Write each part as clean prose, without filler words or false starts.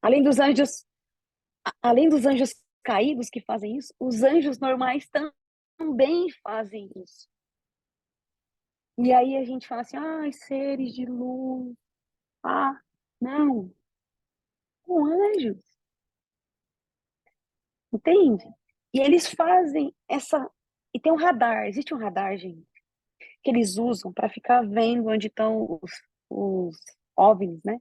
Além dos anjos, além dos anjos caídos que fazem isso, os anjos normais também fazem isso. E aí a gente fala assim, ai, seres de luz. Ah, não, são anjos, entende? E eles fazem essa. E tem um radar, existe um radar, gente, que eles usam para ficar vendo onde estão os OVNIs, né?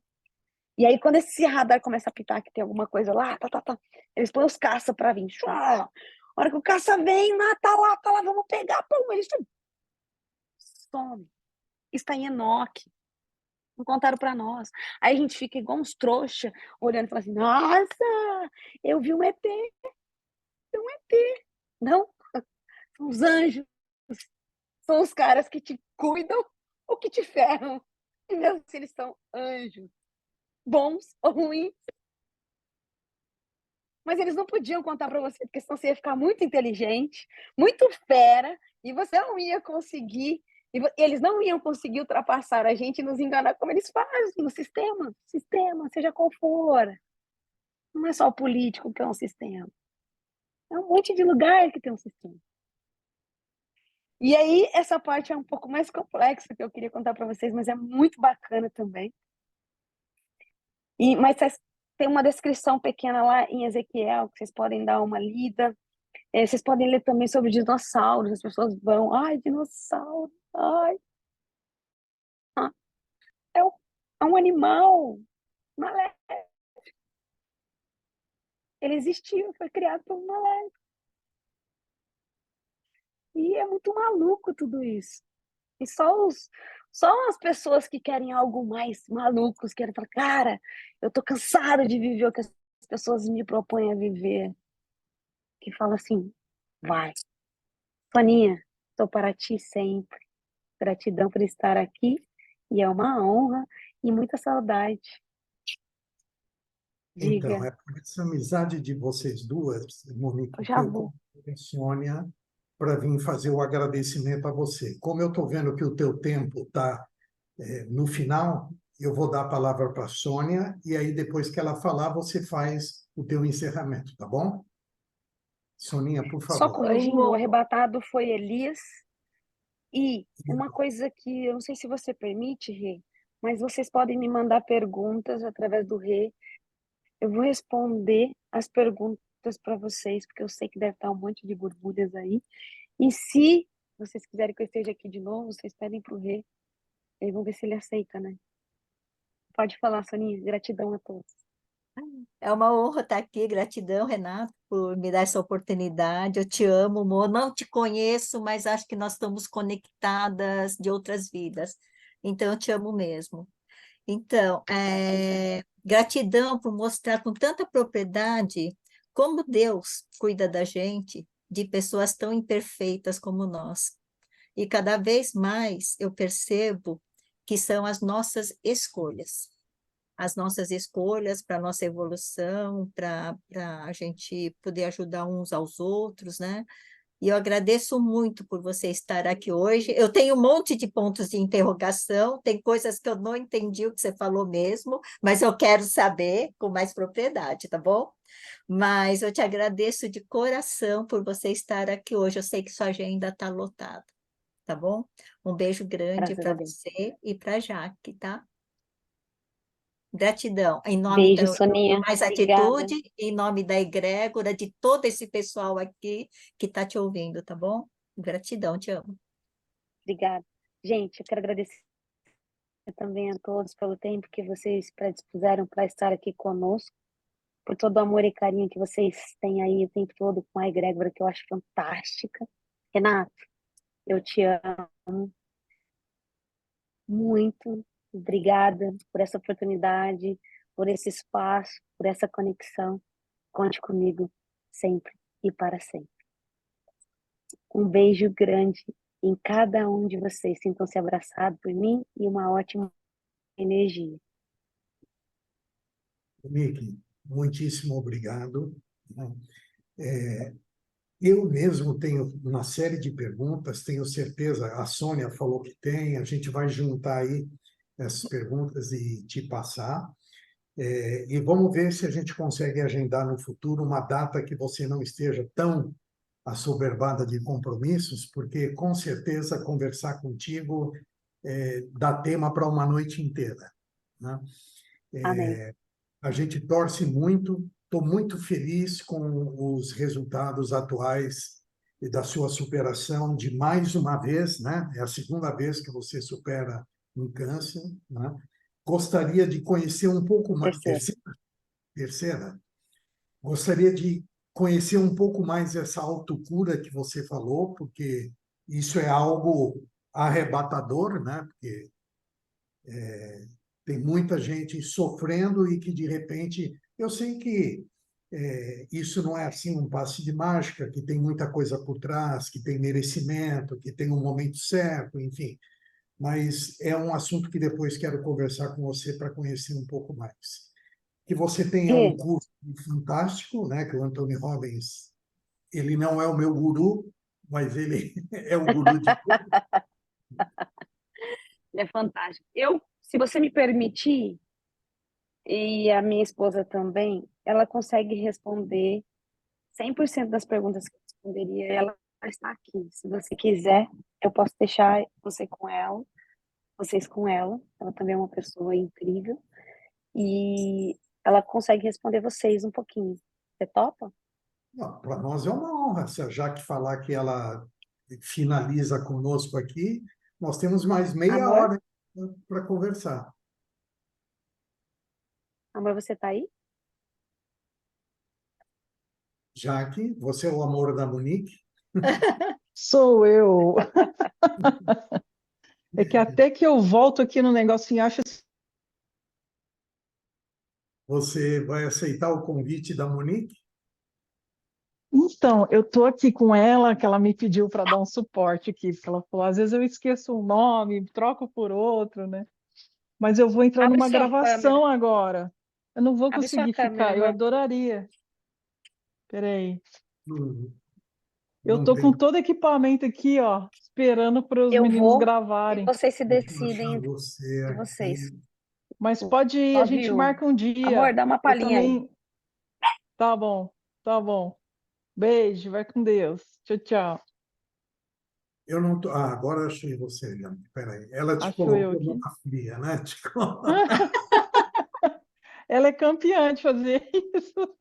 E aí, quando esse radar começa a apitar que tem alguma coisa lá, eles põem os caça para vir. A hora que o caça vem, lá, tá lá, vamos pegar, pum, eles some. Está em Enoque. Não contaram para nós. Aí a gente fica igual uns trouxa, olhando e falando assim, nossa, eu vi um ET, um ET. Não, são os anjos, são os caras que te cuidam ou que te ferram. E mesmo se eles são anjos, bons ou ruins, mas eles não podiam contar para você, porque senão você ia ficar muito inteligente, muito fera, e você não ia conseguir, eles não iam conseguir ultrapassar a gente e nos enganar como eles fazem no sistema, seja qual for. Não é só o político que é um sistema. É um monte de lugar que tem um sistema. E aí, essa parte é um pouco mais complexa que eu queria contar para vocês, mas é muito bacana também. Mas tem uma descrição pequena lá em Ezequiel, que vocês podem dar uma lida. Vocês podem ler também sobre dinossauros, as pessoas vão, ai, dinossauro, ai, é, um, é um animal, maléfico. Ele existiu, foi criado por um maléfico. E é muito maluco tudo isso. E só as pessoas que querem algo mais malucos, querem falar, cara, eu tô cansado de viver o que as pessoas me propõem a viver. Que fala assim, vai. Soninha, estou para ti sempre. Gratidão por estar aqui. E é uma honra e muita saudade. Então, Diga, é por essa amizade de vocês duas, eu Monique, que já eu vou. convidei a Sônia para vir fazer o agradecimento a você. Como eu estou vendo que o teu tempo está no final, eu vou dar a palavra para a Sônia e aí depois que ela falar, você faz o teu encerramento, tá bom? Soninha, por Só favor. corrigindo, o arrebatado foi Elias. E uma coisa que eu não sei se você permite, Rê, mas vocês podem me mandar perguntas através do Rê. Eu vou responder as perguntas para vocês, porque eu sei que deve estar um monte de borbulhas aí. E se vocês quiserem que eu esteja aqui de novo, vocês pedem para o Rê. E vamos ver se ele aceita, né? Pode falar, Soninha. Gratidão a todos. É uma honra estar aqui. Gratidão, Renato, por me dar essa oportunidade. Eu te amo, amor. Não te conheço, mas acho que nós estamos conectadas de outras vidas. Então, eu te amo mesmo. Então, gratidão por mostrar com tanta propriedade como Deus cuida da gente, de pessoas tão imperfeitas como nós. E cada vez mais eu percebo que são as nossas escolhas para a nossa evolução, para a gente poder ajudar uns aos outros, né? E eu agradeço muito por você estar aqui hoje. Eu tenho um monte de pontos de interrogação, tem coisas que eu não entendi o que você falou mesmo, mas eu quero saber com mais propriedade, tá bom? Mas eu te agradeço de coração por você estar aqui hoje. Eu sei que sua agenda está lotada, tá bom? Um beijo grande Graças a para Deus. você e para a Jaque, tá? Gratidão, em nome Beijo, do Soninha. Mais Obrigada. Atitude, em nome da egrégora, de todo esse pessoal aqui que está te ouvindo, tá bom? Gratidão, te amo. Obrigada. Gente, eu quero agradecer também a todos pelo tempo que vocês predispuseram para estar aqui conosco, por todo o amor e carinho que vocês têm aí o tempo todo com a egrégora, que eu acho fantástica. Renato, eu te amo muito. Obrigada por essa oportunidade, por esse espaço, por essa conexão. Conte comigo sempre e para sempre. Um beijo grande em cada um de vocês. Sintam-se abraçados por mim e uma ótima energia. Monique, muitíssimo obrigado. Eu mesmo tenho uma série de perguntas, tenho certeza, a Sônia falou que tem, a gente vai juntar aí essas perguntas e te passar. E vamos ver se a gente consegue agendar no futuro uma data que você não esteja tão assoberbada de compromissos, porque com certeza conversar contigo dá tema para uma noite inteira, né? Amém. A gente torce muito, estou muito feliz com os resultados atuais e da sua superação de mais uma vez, né? É a segunda vez que você supera um câncer, né? Gostaria de conhecer um pouco mais, Terceiro. terceira, gostaria de conhecer um pouco mais essa autocura que você falou, porque isso é algo arrebatador, né? Porque tem muita gente sofrendo e que, de repente, eu sei que isso não é assim um passe de mágica, que tem muita coisa por trás, que tem merecimento, que tem um momento certo, enfim. Mas é um assunto que depois quero conversar com você para conhecer um pouco mais. Que você tenha um E curso fantástico, né? Que o Anthony Robbins, ele não é o meu guru, mas ele é o guru de tudo. é fantástico. Se você me permitir, e a minha esposa também, ela consegue responder 100% das perguntas que eu responderia, ela está aqui. Se você quiser, eu posso deixar você com ela, vocês com ela. Ela também é uma pessoa incrível e ela consegue responder vocês um pouquinho. Você topa? Para nós é uma honra, se a Jaque falar que ela finaliza conosco aqui, nós temos mais meia Amor? hora para conversar. Amor, você tá aí? Jaque, você é o amor da Monique? Sou eu. É que até que eu volto aqui no negocinho, acho assim, Você vai aceitar o convite da Monique? então, eu tô aqui com ela, que ela me pediu para dar um suporte aqui, porque ela falou, às vezes eu esqueço um nome, troco por outro, né? Mas eu vou entrar Abre numa sua câmera. gravação agora. Eu não vou Abre sua conseguir câmera, ficar, eu amor. adoraria. Peraí. Não, Eu não tô com tem. todo equipamento aqui, ó, esperando para os Eu meninos vou e gravarem. vocês se Deixa eu achar decidem entre você vocês. aqui. Mas pode ir, a Love gente you. marca um Amor, dia. dá uma Eu palhinha aí. também. Tá bom, tá bom. Beijo, vai com Deus. Tchau, tchau. Eu não tô... agora eu achei você, Jaque. Espera aí. Ela te Acho eu colocou aqui. numa fria, né? Ela é campeã de fazer isso.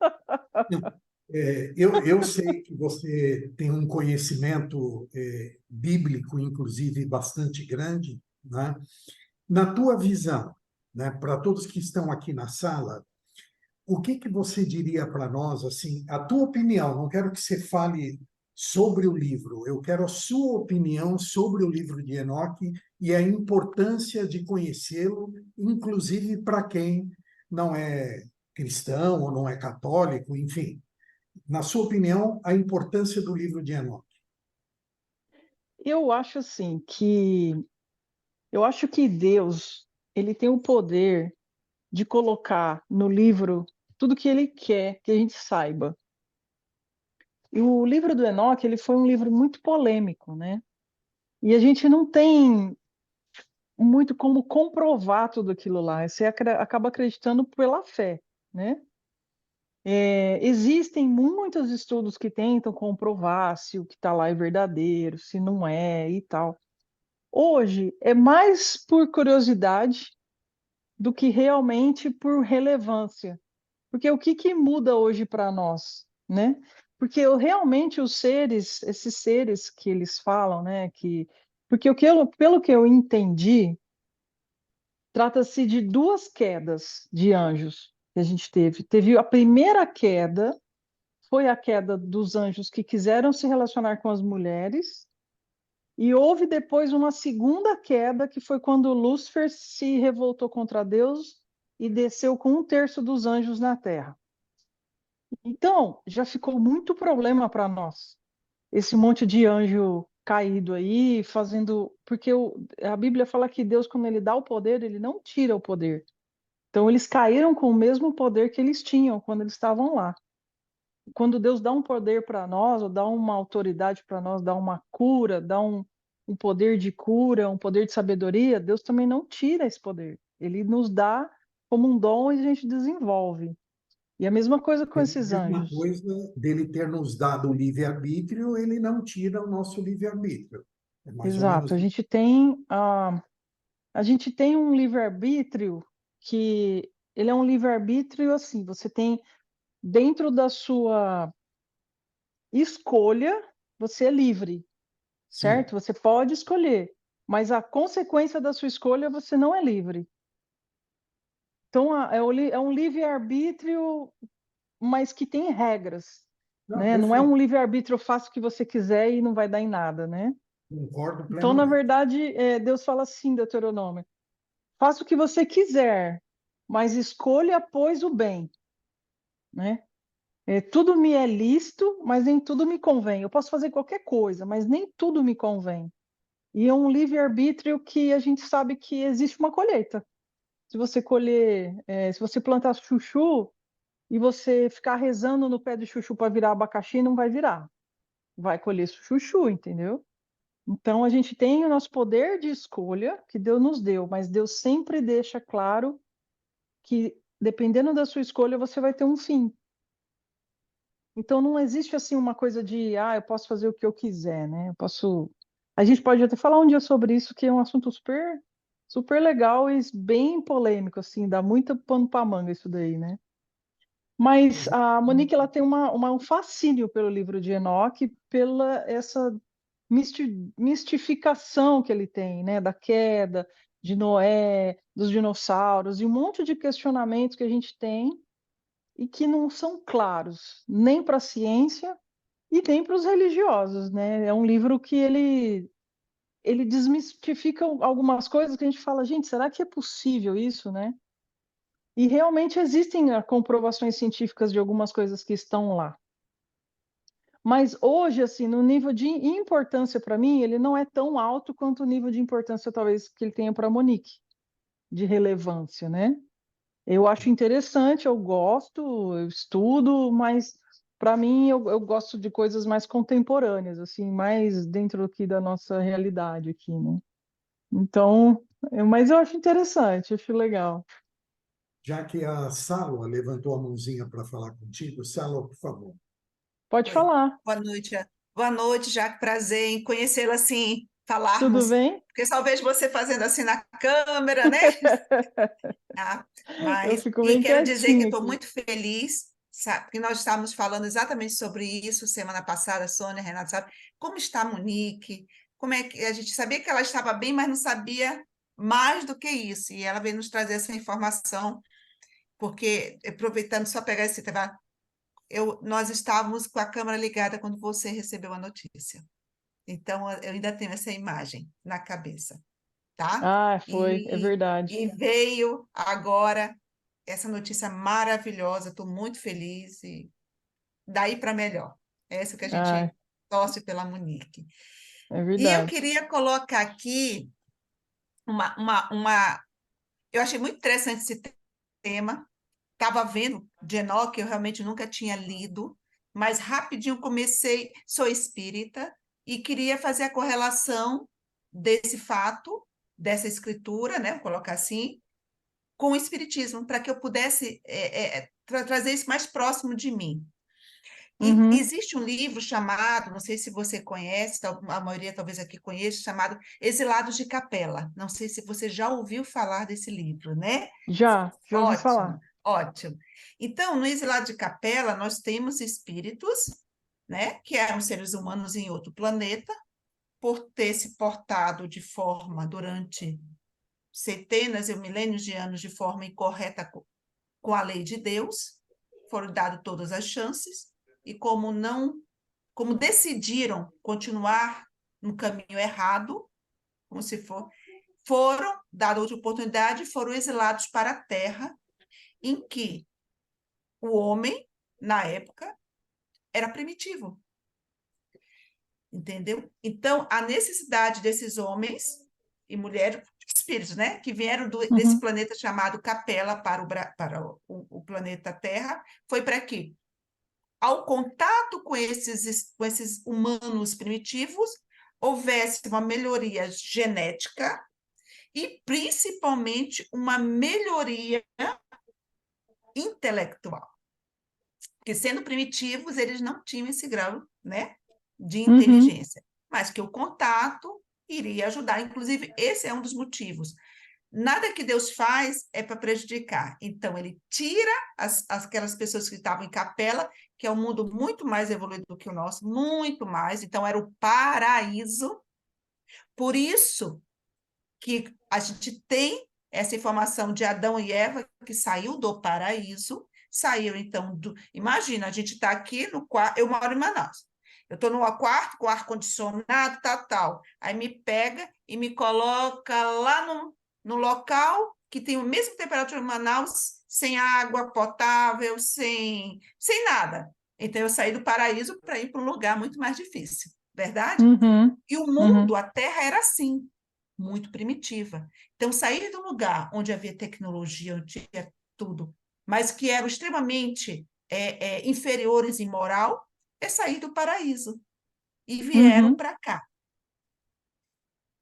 Eu sei que você tem um conhecimento bíblico, inclusive, bastante grande, né? Na tua visão, né, para todos que estão aqui na sala, o que que você diria para nós, assim, a tua opinião? Não quero que você fale sobre o livro, eu quero a sua opinião sobre o livro de Enoque e a importância de conhecê-lo, inclusive para quem não é cristão ou não é católico, enfim. Na sua opinião, a importância do livro de Enoque? Eu acho assim que eu acho que Deus, ele tem o poder de colocar no livro tudo que ele quer que a gente saiba. E o livro do Enoque, ele foi um livro muito polêmico, né? E a gente não tem muito como comprovar tudo aquilo lá. Você acaba acreditando pela fé, né? Existem muitos estudos que tentam comprovar se o que está lá é verdadeiro, se não é e tal. Hoje é mais por curiosidade do que realmente por relevância. Porque o que que muda hoje para nós, né? Porque realmente os seres, esses seres que eles falam, né? Porque pelo que eu entendi, trata-se de duas quedas de anjos que a gente teve. Teve a primeira queda, foi a queda dos anjos que quiseram se relacionar com as mulheres, e houve depois uma segunda queda, que foi quando Lúcifer se revoltou contra Deus e desceu com um terço dos anjos na terra. Então, já ficou muito problema para nós. Esse monte de anjo caído aí, fazendo. Porque a Bíblia fala que Deus, quando ele dá o poder, ele não tira o poder. Então, eles caíram com o mesmo poder que eles tinham quando eles estavam lá. Quando Deus dá um poder para nós, ou dá uma autoridade para nós, dá uma cura, dá um poder de cura, um poder de sabedoria, Deus também não tira esse poder. Ele nos dá como um dom e a gente desenvolve. E a mesma coisa com É a esses mesma anjos. coisa dele ter nos dado o livre-arbítrio, ele não tira o nosso livre-arbítrio. É mais ou menos Exato. isso. A gente tem um livre-arbítrio que ele é um livre-arbítrio assim, você tem dentro da sua escolha, você é livre, Sim. certo? Você pode escolher, mas a consequência da sua escolha você não é livre. Então, é um livre-arbítrio, mas que tem regras, Não, né? Não é um perfeito. livre-arbítrio, faça o que você quiser e não vai dar em nada, né? Concordo Então, na plenamente. verdade, Deus fala assim, Deuteronômio, faça o que você quiser, mas escolha, pois, o bem, né? Tudo me é lícito, mas nem tudo me convém. Eu posso fazer qualquer coisa, mas nem tudo me convém. E é um livre-arbítrio que a gente sabe que existe uma colheita. Se você colher, se você plantar chuchu e você ficar rezando no pé do chuchu para virar abacaxi, não vai virar. Vai colher chuchu, entendeu? Então a gente tem o nosso poder de escolha que Deus nos deu, mas Deus sempre deixa claro que dependendo da sua escolha você vai ter um fim. Então não existe assim uma coisa de, eu posso fazer o que eu quiser, né? Eu posso. A gente pode até falar um dia sobre isso, que é um assunto super, super legal e bem polêmico, assim, dá muito pano para manga isso daí, né? Mas a Monique, ela tem um fascínio pelo livro de Enoque, pela essa mistificação que ele tem, né? Da queda de Noé, dos dinossauros, e um monte de questionamentos que a gente tem e que não são claros, nem para a ciência e nem para os religiosos, né? É um livro que ele desmistifica algumas coisas que a gente fala, gente, será que é possível isso, né? E realmente existem comprovações científicas de algumas coisas que estão lá. Mas hoje, assim, no nível de importância para mim, ele não é tão alto quanto o nível de importância, talvez, que ele tenha para a Monique, de relevância, né? Eu acho interessante, eu gosto, eu estudo, mas para mim eu gosto de coisas mais contemporâneas, assim, mais dentro aqui da nossa realidade aqui, né? Então, mas eu acho interessante, acho legal. Já que a Sálva levantou a mãozinha para falar contigo, Sálva, por favor. Pode Oi, falar. boa noite. Boa noite, Jaque. Prazer em conhecê-la assim, Tudo falarmos. bem? Porque só vejo você fazendo assim na câmera, né? Ah, Eu mas, fico e bem quero dizer que quietinha estou aqui. muito feliz, sabe? Porque nós estávamos falando exatamente sobre isso semana passada, Sônia, Renato, sabe? Como está a Monique? Como é que a gente sabia que ela estava bem, mas não sabia mais do que isso. E ela veio nos trazer essa informação, porque, aproveitando só pegar esse tema, nós estávamos com a câmera ligada quando você recebeu a notícia. Então, eu ainda tenho essa imagem na cabeça, tá? Ah, foi, é E, verdade. e veio agora essa notícia maravilhosa, estou muito feliz e daí para melhor. É isso que a Ah, gente torce pela Monique. é E eu verdade. queria colocar aqui uma. Eu achei muito interessante esse tema. Estava vendo de Enoque, eu realmente nunca tinha lido, mas rapidinho comecei, sou espírita, e queria fazer a correlação desse fato, dessa escritura, né, vou colocar assim, com o espiritismo, para que eu pudesse trazer isso mais próximo de mim. E Uhum. existe um livro chamado, não sei se você conhece, a maioria talvez aqui conheça, chamado Exilados de Capela. Não sei se você já ouviu falar desse livro, né? Já ouvi Ótimo, falar. ótimo. Então, no Exilado de Capela, nós temos espíritos, né, que eram seres humanos em outro planeta, por ter se portado de forma, durante centenas e milênios de anos, de forma incorreta com a lei de Deus, foram dadas todas as chances, e como decidiram continuar no caminho errado, como se for, foram dadas outra oportunidade e foram exilados para a Terra, em que o homem, na época, era primitivo, entendeu? Então, a necessidade desses homens e mulheres, espíritos, né, que vieram desse Uhum. planeta chamado Capela para o planeta Terra, foi para quê? Ao contato com esses humanos primitivos, houvesse uma melhoria genética e principalmente uma melhoria intelectual. Porque sendo primitivos, eles não tinham esse grau, né, de inteligência, mas que o contato iria ajudar. Inclusive, esse é um dos motivos. Nada que Deus faz é para prejudicar. Então, ele tira aquelas pessoas que estavam em capela, que é um mundo muito mais evoluído do que o nosso, muito mais. Então, era o paraíso. Por isso que a gente tem essa informação de Adão e Eva, que saiu do paraíso, saiu, então, imagina, a gente está aqui no quarto, eu moro em Manaus, eu estou no quarto com ar-condicionado, tal. Aí me pega e me coloca lá no local que tem a mesma temperatura em Manaus, sem água potável, sem nada. Então, eu saí do paraíso para ir para um lugar muito mais difícil, verdade? E o mundo, a Terra, era assim, muito primitiva. Então, sair de um lugar onde havia tecnologia, onde tinha tudo, mas que eram extremamente inferiores em moral, é sair do paraíso. E vieram para cá.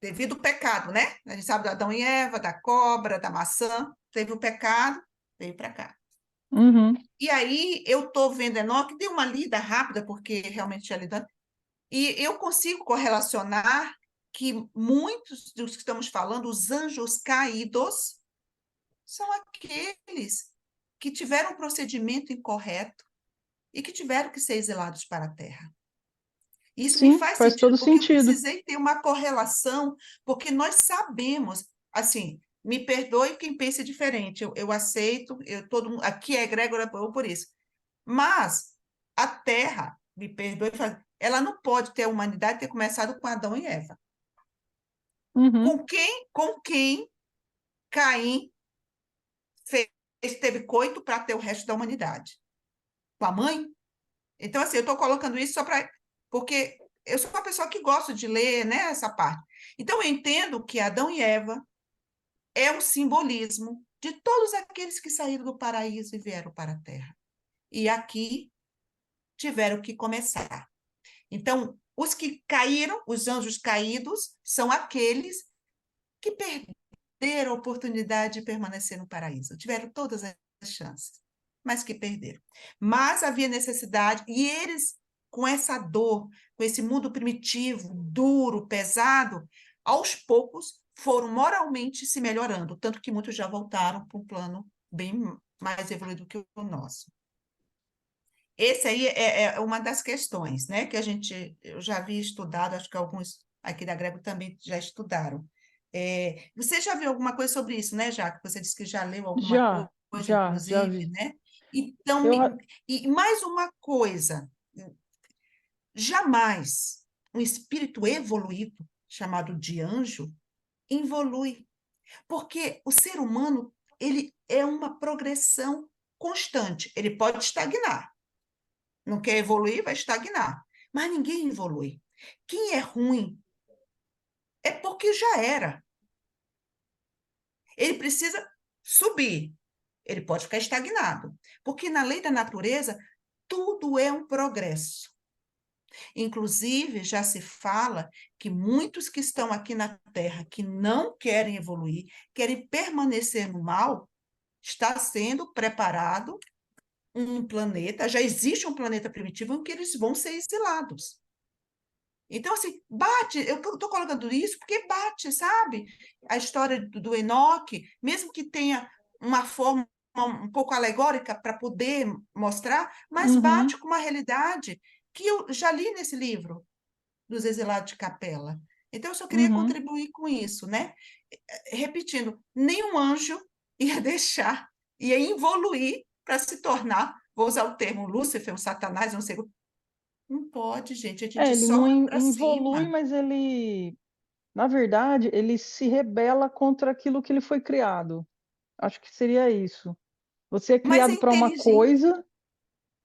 Devido ao pecado, né? A gente sabe do Adão e Eva, da cobra, da maçã. Teve o pecado, veio para cá. E aí, eu estou vendo Enoque, dei uma lida rápida, porque realmente tinha lido, e eu consigo correlacionar que muitos dos que estamos falando, os anjos caídos, são aqueles que tiveram um procedimento incorreto e que tiveram que ser exilados para a Terra. Isso me Sim, faz faz sentido, todo porque eu sentido. precisei ter uma correlação, porque nós sabemos, assim, me perdoe quem pense diferente, eu aceito, todo mundo, aqui é egrégora por isso, mas a Terra, me perdoe, ela não pode ter a humanidade ter começado com Adão e Eva. Com quem Caim teve coito para ter o resto da humanidade? Com a mãe? Então, assim, eu estou colocando isso só para... Porque eu sou uma pessoa que gosta de ler, né, essa parte. Então, eu entendo que Adão e Eva é um simbolismo de todos aqueles que saíram do paraíso e vieram para a Terra. E aqui tiveram que começar. Então, os que caíram, os anjos caídos, são aqueles que perderam a oportunidade de permanecer no paraíso. Tiveram todas as chances, mas que perderam. Mas havia necessidade, e eles, com essa dor, com esse mundo primitivo, duro, pesado, aos poucos foram moralmente se melhorando, tanto que muitos já voltaram para um plano bem mais evoluído que o nosso. Esse aí é uma das questões, né, que eu já havia estudado, acho que alguns aqui da Grego também já estudaram. Você já viu alguma coisa sobre isso, né, Jaque? Você disse que já leu alguma coisa, Já inclusive, vi. né? Então, e mais uma coisa, jamais um espírito evoluído, chamado de anjo, evolui, porque o ser humano, ele é uma progressão constante, ele pode estagnar, não quer evoluir, vai estagnar. Mas ninguém evolui. Quem é ruim é porque já era. Ele precisa subir. Ele pode ficar estagnado. Porque na lei da natureza, tudo é um progresso. Inclusive, já se fala que muitos que estão aqui na Terra, que não querem evoluir, querem permanecer no mal, está sendo preparado um planeta, já existe um planeta primitivo em que eles vão ser exilados. Então, assim, bate, eu estou colocando isso porque bate, sabe? A história do Enoque, mesmo que tenha uma forma um pouco alegórica para poder mostrar, mas bate com uma realidade que eu já li nesse livro, dos Exilados de Capela. Então, eu só queria contribuir com isso, né? Repetindo, nenhum anjo ia deixar, ia evoluir para se tornar, vou usar o termo Lúcifer, um Satanás, não sei. Não pode, gente, a gente Ele só não anda para evolui, cima. mas ele, na verdade, ele se rebela contra aquilo que ele foi criado. Acho que seria isso. Você é Mas é criado para uma inteligente. coisa,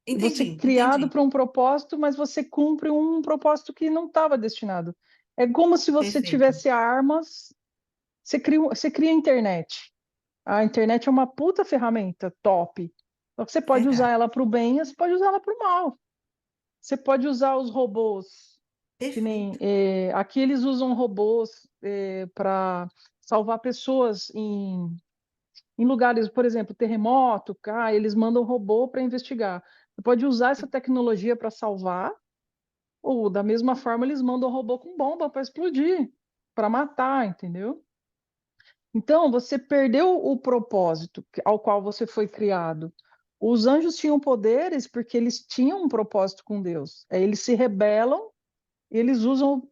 e você é criado Entendi. para um propósito, mas você cumpre um propósito que não estava destinado. É como se você Perfeito. tivesse armas, você cria a internet. A internet é uma puta ferramenta top. Só que você pode usar Verdade. ela para o bem, você pode usar ela para o mal. Você pode usar os robôs, que nem Perfeito. aqui eles usam robôs para salvar pessoas em lugares, por exemplo, terremoto, eles mandam robô para investigar. Você pode usar essa tecnologia para salvar, ou da mesma forma eles mandam robô com bomba para explodir, para matar, entendeu? Então, você perdeu o propósito ao qual você foi criado. Os anjos tinham poderes porque eles tinham um propósito com Deus. Eles se rebelam, eles usam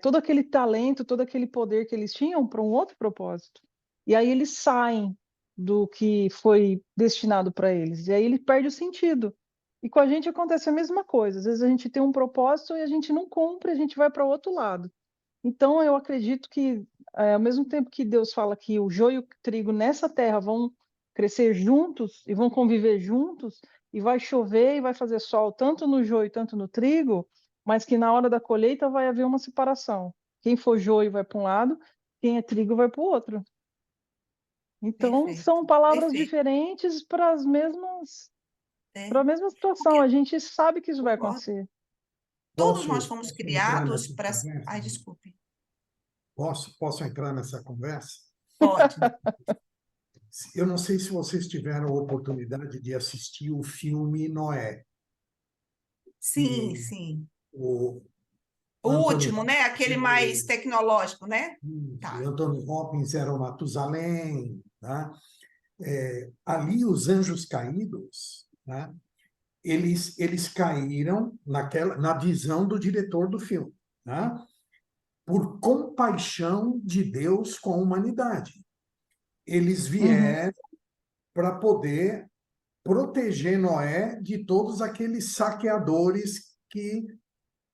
todo aquele talento, todo aquele poder que eles tinham para um outro propósito. E aí eles saem do que foi destinado para eles. E aí ele perde o sentido. E com a gente acontece a mesma coisa. Às vezes a gente tem um propósito e a gente não cumpre, a gente vai para o outro lado. Então eu acredito que, ao mesmo tempo que Deus fala que o joio e o trigo nessa terra vão crescer juntos e vão conviver juntos, e vai chover e vai fazer sol tanto no joio tanto no trigo, mas que na hora da colheita vai haver uma separação. Quem for joio vai para um lado, quem é trigo vai para o outro. Então, Perfeito, são palavras perfeito. diferentes para as mesmas, É, para a mesma situação. A porque, gente sabe que isso vai concordo, acontecer. todos nós Posso, fomos posso entrar criados nessa para... conversa? Ai, desculpe. Posso entrar nessa conversa? Pode. Eu não sei se vocês tiveram a oportunidade de assistir o filme Noé, Sim, que sim. o O Anthony último, né? Aquele mais tecnológico, né? o Tá. Anthony Hopkins era o Matusalém, tá? Ali os anjos caídos, né? Eles caíram na visão do diretor do filme, né? Por compaixão de Deus com a humanidade. Eles Uhum, vieram para poder proteger Noé de todos aqueles saqueadores que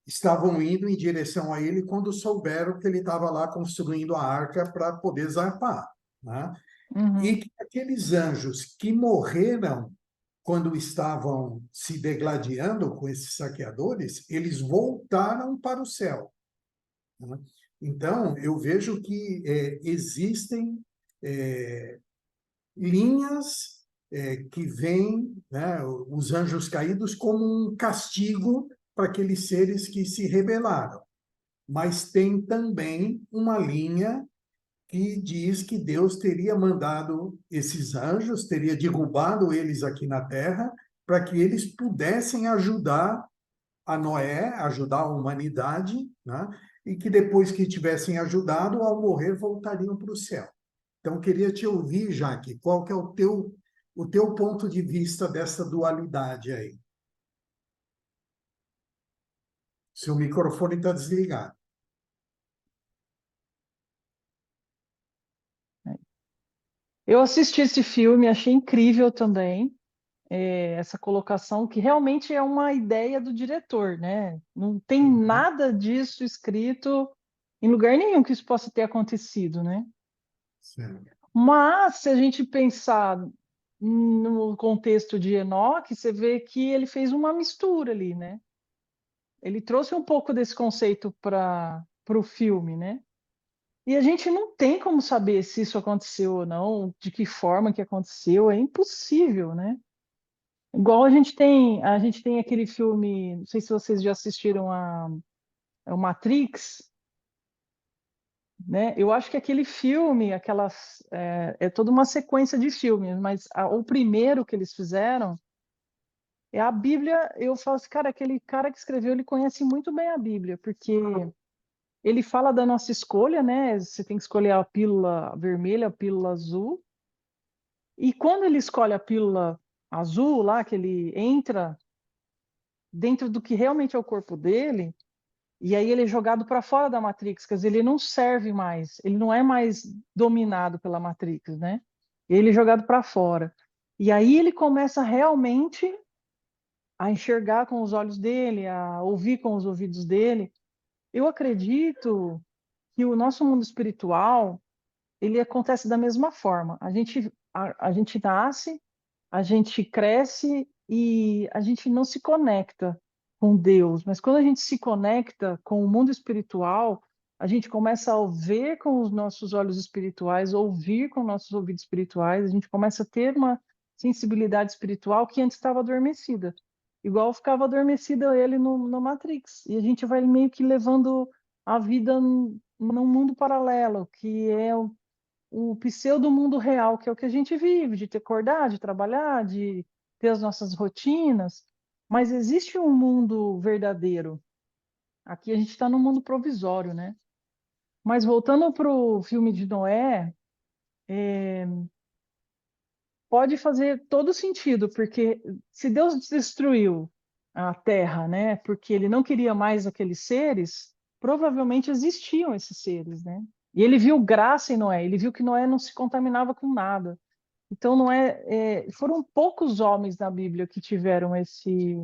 estavam indo em direção a ele quando souberam que ele estava lá construindo a arca para poder zarpar, né? E uhum. que aqueles anjos que morreram quando estavam se degladiando com esses saqueadores, eles voltaram para o céu, né? Então, eu vejo que existem linhas que veem, né, os anjos caídos como um castigo para aqueles seres que se rebelaram. Mas tem também uma linha que diz que Deus teria mandado esses anjos, teria derrubado eles aqui na terra, para que eles pudessem ajudar a Noé, ajudar a humanidade, né? E que depois que tivessem ajudado, ao morrer, voltariam para o céu. Então, queria te ouvir, Jaque, qual que é o teu ponto de vista dessa dualidade aí? Seu microfone está desligado. Eu assisti esse filme, achei incrível também, essa colocação, que realmente é uma ideia do diretor, né? Não tem Uhum. nada disso escrito em lugar nenhum que isso possa ter acontecido, né? Certo. Mas, se a gente pensar no contexto de Enoque, você vê que ele fez uma mistura ali, né? Ele trouxe um pouco desse conceito para o filme, né? E a gente não tem como saber se isso aconteceu ou não, de que forma que aconteceu, é impossível, né? Igual a gente tem aquele filme, não sei se vocês já assistiram o Matrix, né? Eu acho que aquele filme, é toda uma sequência de filmes, mas o primeiro que eles fizeram é a Bíblia. Eu falo assim, cara, aquele cara que escreveu, ele conhece muito bem a Bíblia, porque ele fala da nossa escolha, né? Você tem que escolher a pílula vermelha, a pílula azul. E quando ele escolhe a pílula azul, lá, que ele entra dentro do que realmente é o corpo dele, e aí ele é jogado para fora da Matrix, quer dizer, ele não serve mais, ele não é mais dominado pela Matrix, né? Ele é jogado para fora. E aí ele começa realmente a enxergar com os olhos dele, a ouvir com os ouvidos dele. Eu acredito que o nosso mundo espiritual, ele acontece da mesma forma. A gente nasce, a gente cresce e a gente não se conecta com Deus, mas quando a gente se conecta com o mundo espiritual, a gente começa a ver com os nossos olhos espirituais, ouvir com nossos ouvidos espirituais, a gente começa a ter uma sensibilidade espiritual que antes estava adormecida, igual ficava adormecida ele no Matrix, e a gente vai meio que levando a vida num mundo paralelo, que é o pseudo-mundo real, que é o que a gente vive, de ter que acordar, de trabalhar, de ter as nossas rotinas, mas existe um mundo verdadeiro. Aqui a gente está num mundo provisório, né? Mas voltando para o filme de Noé, pode fazer todo sentido, porque se Deus destruiu a terra, né, porque ele não queria mais aqueles seres, provavelmente existiam esses seres, né? E ele viu graça em Noé, ele viu que Noé não se contaminava com nada. Então, foram poucos homens na Bíblia que tiveram esse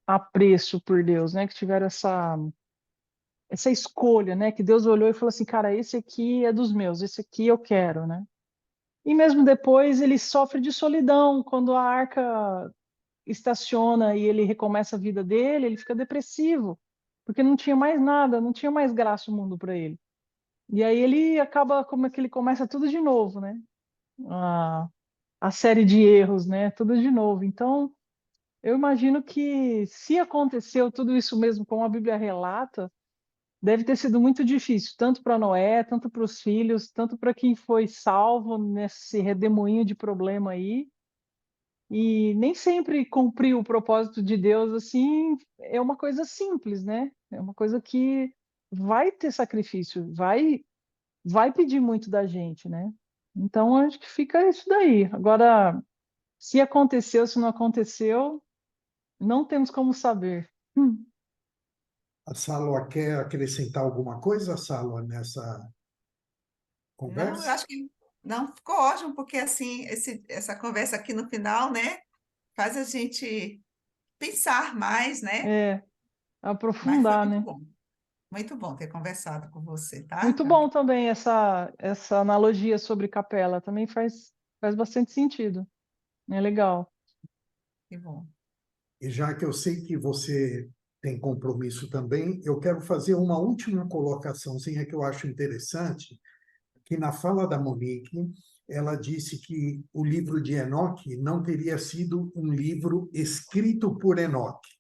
apreço por Deus, né? Que tiveram essa escolha, né? Que Deus olhou e falou assim, cara, esse aqui é dos meus, esse aqui eu quero, né? E mesmo depois ele sofre de solidão quando a arca estaciona e ele recomeça a vida dele, ele fica depressivo, porque não tinha mais nada, não tinha mais graça o mundo para ele. E aí ele acaba como é que ele começa tudo de novo, né? A série de erros, né? Tudo de novo. Então, eu imagino que se aconteceu tudo isso mesmo, como a Bíblia relata, deve ter sido muito difícil, tanto para Noé, tanto para os filhos, tanto para quem foi salvo nesse redemoinho de problema aí. E nem sempre cumprir o propósito de Deus assim é uma coisa simples, né? É uma coisa que vai ter sacrifício, vai pedir muito da gente, né? Então acho que fica isso daí. Agora, se aconteceu, se não aconteceu, não temos como saber. A Sálvia quer acrescentar alguma coisa, Sálvia, nessa Não, eu conversa? acho que não ficou ótimo, porque assim, essa conversa aqui no final, né, faz a gente pensar mais, né? É, Mas foi aprofundar, né? muito bom ter conversado com você, tá, Muito Jaque? bom também essa analogia sobre capela, também faz bastante sentido. É legal. Que bom. E já que eu sei que você tem compromisso também, eu quero fazer uma última colocaçãozinha que eu acho interessante, que na fala da Monique, ela disse que o livro de Enoque não teria sido um livro escrito por Enoque,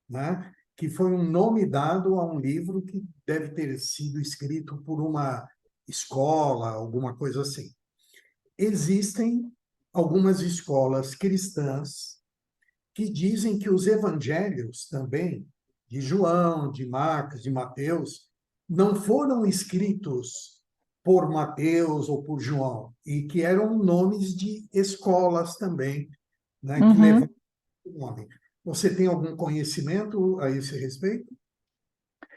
né? Que foi um nome dado a um livro que deve ter sido escrito por uma escola, alguma coisa assim. Existem algumas escolas cristãs que dizem que os evangelhos também, de João, de Marcos, de Mateus, não foram escritos por Mateus ou por João, e que eram nomes de escolas também, né, que levaram Uhum. o nome. Você tem algum conhecimento a esse respeito?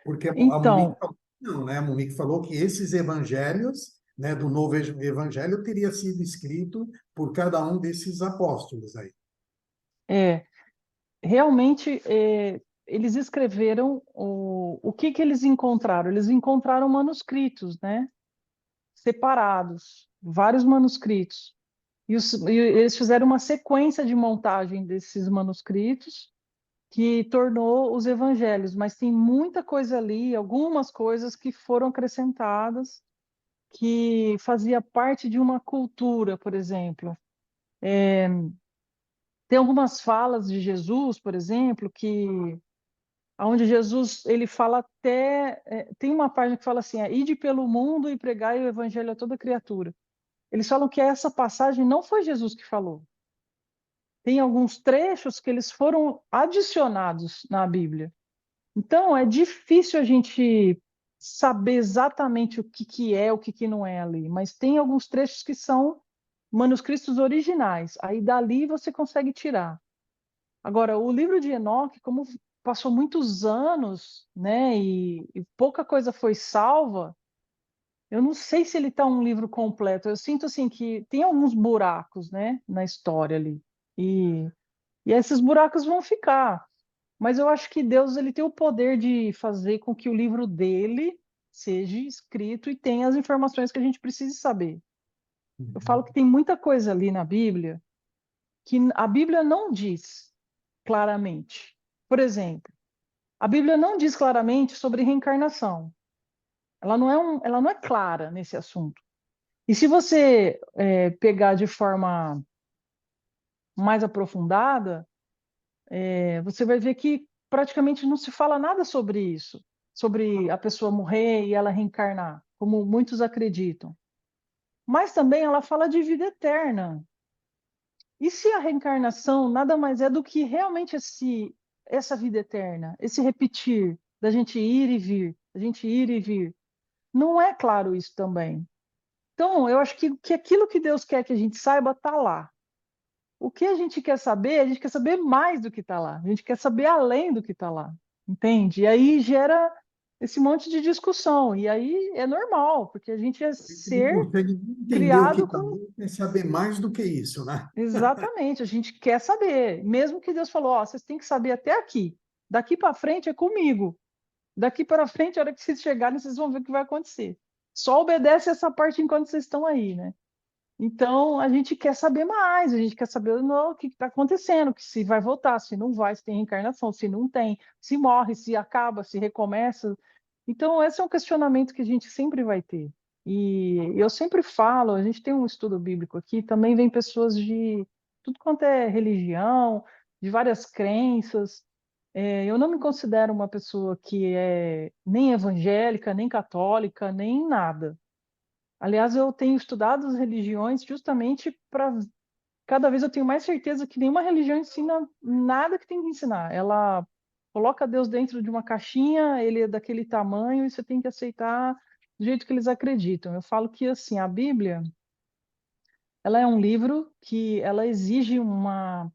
Porque a Monique Então, falou, não, né? A Monique falou que esses evangelhos, né, do novo evangelho teria sido escrito por cada um desses apóstolos aí. é, realmente eles escreveram o que eles encontraram? Eles encontraram manuscritos, né? Separados, vários manuscritos. E eles fizeram uma sequência de montagem desses manuscritos que tornou os evangelhos, mas tem muita coisa ali, algumas coisas que foram acrescentadas, que fazia parte de uma cultura, por exemplo. Tem algumas falas de Jesus, por exemplo, que onde Jesus ele fala até tem uma página que fala assim, ide pelo mundo e pregai o evangelho a toda criatura. Eles falam que essa passagem não foi Jesus que falou. Tem alguns trechos que eles foram adicionados na Bíblia. Então, é difícil a gente saber exatamente o que é, o que não é ali, mas tem alguns trechos que são manuscritos originais. Aí dali você consegue tirar. Agora, o livro de Enoque, como passou muitos anos, né, e pouca coisa foi salva, eu não sei se ele está um livro completo. Eu sinto assim que tem alguns buracos, né, na história ali. E, e esses buracos vão ficar. Mas eu acho que Deus ele tem o poder de fazer com que o livro dele seja escrito e tenha as informações que a gente precisa saber. Eu falo que tem muita coisa ali na Bíblia que a Bíblia não diz claramente. Por exemplo, a Bíblia não diz claramente sobre reencarnação. Ela não é clara nesse assunto. E se você pegar de forma mais aprofundada, você vai ver que praticamente não se fala nada sobre isso, sobre a pessoa morrer e ela reencarnar. como muitos acreditam. Mas também ela fala de vida eterna. E se a reencarnação nada mais é do que realmente essa vida eterna, esse repetir, da gente ir e vir, da gente ir e vir? Não é claro isso também. Então, eu acho que aquilo que Deus quer que a gente saiba está lá. O que a gente quer saber, a gente quer saber mais do que está lá. A gente quer saber além do que está lá. Entende? E aí gera esse monte de discussão. E aí é normal, porque a gente é A gente não ser consegue entender o que criado está com. ali, quer saber mais do que isso, né? Exatamente, a gente quer saber. Mesmo que Deus falou, ó, vocês têm que saber até aqui. Daqui para frente é comigo. Daqui para frente, a hora que vocês chegarem, vocês vão ver o que vai acontecer. Só obedece essa parte enquanto vocês estão aí, né? Então, a gente quer saber mais, a gente quer saber o que está acontecendo, que se vai voltar, se não vai, se tem reencarnação, se não tem, se morre, se acaba, se recomeça. Então, esse é um questionamento que a gente sempre vai ter. E eu sempre falo, a gente tem um estudo bíblico aqui, também vem pessoas de tudo quanto é religião, de várias crenças. Eu não me considero uma pessoa que é nem evangélica, nem católica, nem nada. Aliás, eu tenho estudado as religiões justamente para cada vez eu tenho mais certeza que nenhuma religião ensina nada que tem que ensinar. Ela coloca Deus dentro de uma caixinha, ele é daquele tamanho e você tem que aceitar do jeito que eles acreditam. Eu falo que assim, a Bíblia, ela é um livro que ela exige uma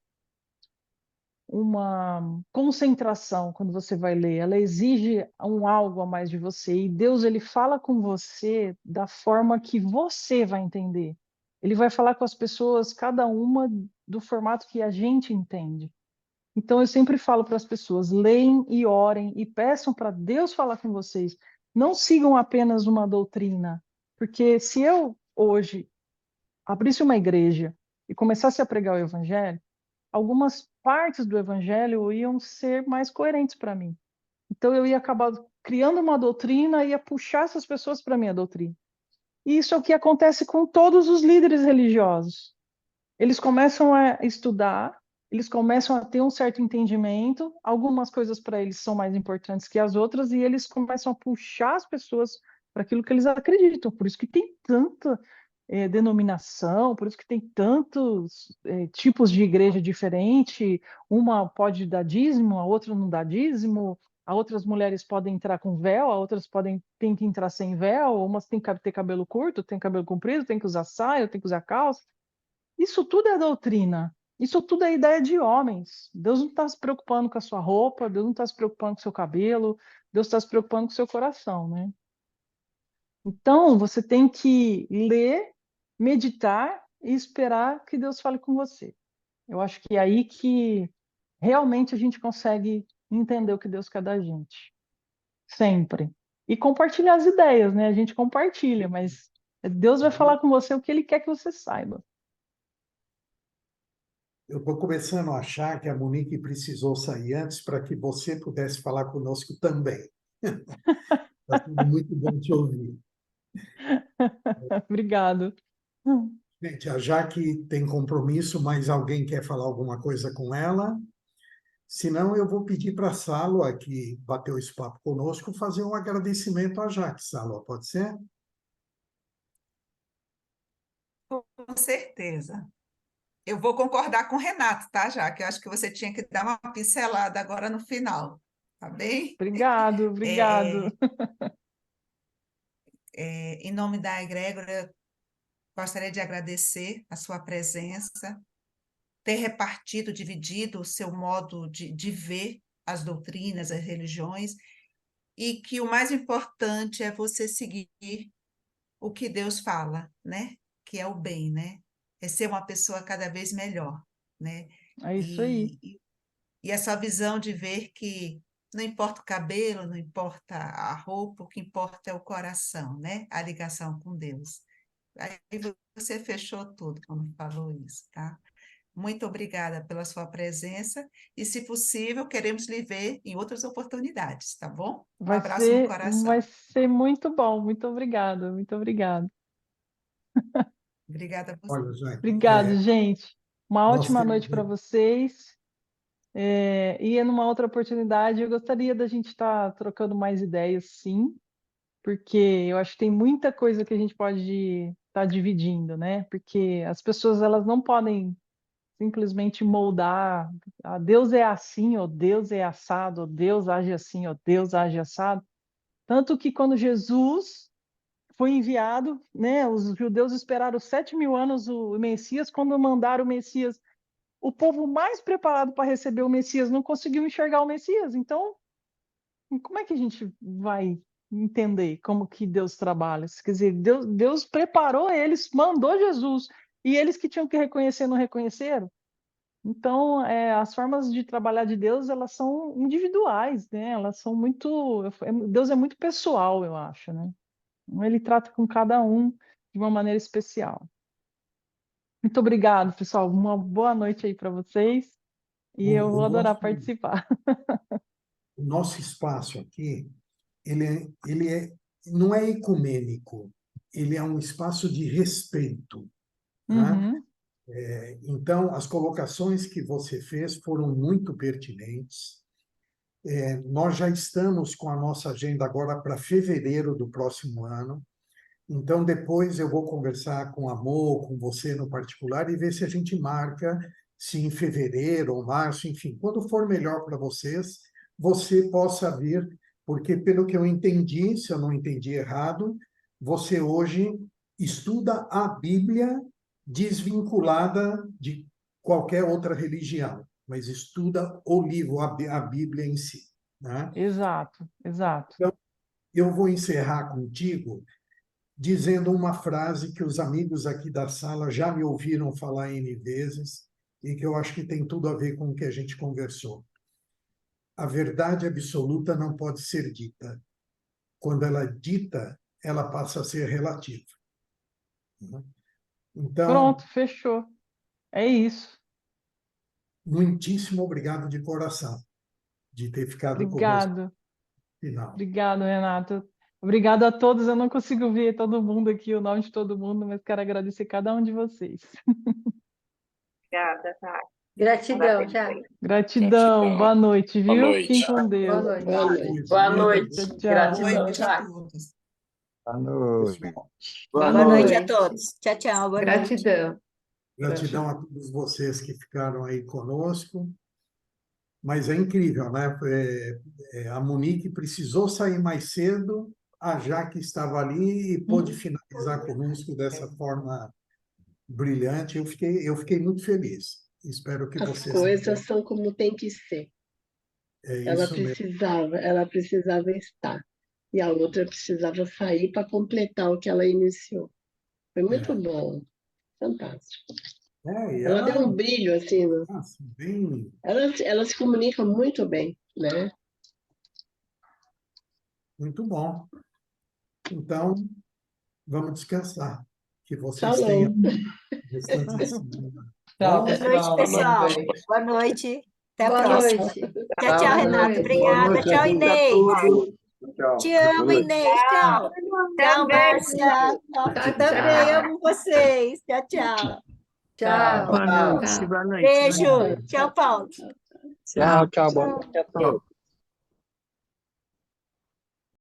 concentração quando você vai ler, ela exige um algo a mais de você, e Deus ele fala com você da forma que você vai entender. Ele vai falar com as pessoas, cada uma do formato que a gente entende. Então eu sempre falo para as pessoas, leem e orem e peçam para Deus falar com vocês. Não sigam apenas uma doutrina, porque se eu hoje abrisse uma igreja e começasse a pregar o evangelho, algumas partes do evangelho iam ser mais coerentes para mim. Então eu ia acabar criando uma doutrina e ia puxar essas pessoas para a minha doutrina. E isso é o que acontece com todos os líderes religiosos. Eles começam a estudar, eles começam a ter um certo entendimento, algumas coisas para eles são mais importantes que as outras, e eles começam a puxar as pessoas para aquilo que eles acreditam. Por isso que tem tanta denominação, por isso que tem tantos tipos de igreja diferente. Uma pode dar dízimo, a outra não dá dízimo, a outras mulheres podem entrar com véu, a outras têm que entrar sem véu, umas têm que ter cabelo curto, tem cabelo comprido, tem que usar saia, tem que usar calça. Isso tudo é doutrina. Isso tudo é ideia de homens. Deus não está se preocupando com a sua roupa, Deus não está se preocupando com o seu cabelo, Deus está se preocupando com o seu coração, né? Então, você tem que ler, meditar e esperar que Deus fale com você. Eu acho que é aí que realmente a gente consegue entender o que Deus quer da gente. Sempre. E compartilhar as ideias, né? A gente compartilha, mas Deus vai falar com você o que Ele quer que você saiba. Eu estou começando a achar que a Monique precisou sair antes para que você pudesse falar conosco também. Está sendo muito bom te ouvir. Obrigado. Gente, a Jaque tem compromisso, mas alguém quer falar alguma coisa com ela? Senão, eu vou pedir para a Sálua, que bateu esse papo conosco, fazer um agradecimento à Jaque. Sálua, pode ser? Com certeza. Eu vou concordar com o Renato, tá, Jaque? Eu acho que você tinha que dar uma pincelada agora no final, tá bem? Obrigado, obrigado. É, em nome da egrégora, gostaria de agradecer a sua presença, ter repartido, dividido o seu modo de ver as doutrinas, as religiões, e que o mais importante é você seguir o que Deus fala, né? Que é o bem, né? É ser uma pessoa cada vez melhor, né? É isso aí. E essa visão de ver que não importa o cabelo, não importa a roupa, o que importa é o coração, né? A ligação com Deus. Aí você fechou tudo quando falou isso, tá? Muito obrigada pela sua presença e, se possível, queremos lhe ver em outras oportunidades, tá bom? Um abraço no Vai coração. ser muito bom. Muito obrigado, muito obrigado. Obrigada a você. Olha, Jaque, Obrigado, gente. Uma nós ótima temos... noite para vocês. E numa outra oportunidade, eu gostaria da gente estar trocando mais ideias, sim, porque eu acho que tem muita coisa que a gente pode estar dividindo, né? Porque as pessoas elas não podem simplesmente moldar, Deus é assim, ou Deus é assado, ou Deus age assim, ou Deus age assado. Tanto que quando Jesus foi enviado, né, os judeus esperaram 7.000 anos o Messias, quando mandaram o Messias, o povo mais preparado para receber o Messias não conseguiu enxergar o Messias. Então, como é que a gente vai entender como que Deus trabalha? Quer dizer, Deus preparou eles, mandou Jesus, e eles que tinham que reconhecer não reconheceram. Então, as formas de trabalhar de Deus, elas são individuais, né? Elas são muito... Deus é muito pessoal, eu acho, né? Ele trata com cada um de uma maneira especial. Muito obrigado, pessoal. Uma boa noite aí para vocês. E eu vou adorar participar. O nosso espaço aqui, não é ecumênico, ele é um espaço de respeito. Né? Uhum. Então, as colocações que você fez foram muito pertinentes. Nós já estamos com a nossa agenda agora para fevereiro do próximo ano. Então, depois eu vou conversar com a Mo, com você no particular, e ver se a gente marca, se em fevereiro ou março, enfim, quando for melhor para vocês, você possa vir, porque, pelo que eu entendi, se eu não entendi errado, você hoje estuda a Bíblia desvinculada de qualquer outra religião, mas estuda o livro, a Bíblia em si. Né? Exato, exato. Então, eu vou encerrar contigo dizendo uma frase que os amigos aqui da sala já me ouviram falar N vezes e que eu acho que tem tudo a ver com o que a gente conversou. A verdade absoluta não pode ser dita. Quando ela é dita, ela passa a ser relativa. Então, Pronto, fechou. É isso. muitíssimo obrigado de coração de ter ficado conosco Obrigado. no final. Obrigado, Renato. Obrigado a todos. Eu não consigo ver todo mundo aqui, o nome de todo mundo, mas quero agradecer cada um de vocês. Obrigada, tá? Gratidão, tchau. Gratidão. Boa noite, viu? Boa noite. Fiquem com Boa Deus. noite. Boa noite. Tchau, tchau. Boa Gratidão, noite a tchau. todos. Boa noite. Boa Boa noite a noite. todos. Tchau, tchau. Boa noite. Gratidão. Gratidão a todos vocês que ficaram aí conosco. Mas é incrível, né? A Monique precisou sair mais cedo, a Jaque estava ali e pôde finalizar conosco dessa forma brilhante. Eu fiquei muito feliz. Espero que As vocês... coisas são como tem que ser. É Ela isso mesmo. precisava estar. E a outra precisava sair para completar o que ela iniciou. Foi muito bom. Fantástico. E Ela deu um brilho, assim. Nossa, bem... Ela se comunica muito bem, né? Muito bom. Então, vamos descansar. Que vocês Shalom. tenham restante de semana. Tchau, Boa noite, pessoal. pessoal. Boa noite. Até a Boa próxima. noite. Tchau, tchau, Boa Renato. noite. Obrigada. Tchau, Inês. Tchau. Te amo, Inês. Tchau. Tchau, Também. Márcia. Tchau, Também tchau. amo vocês. Tchau, tchau. Tchau. Boa noite. Tchau. Boa noite. Beijo. Tchau, Paulo. Tchau, tchau. Boa noite a todos.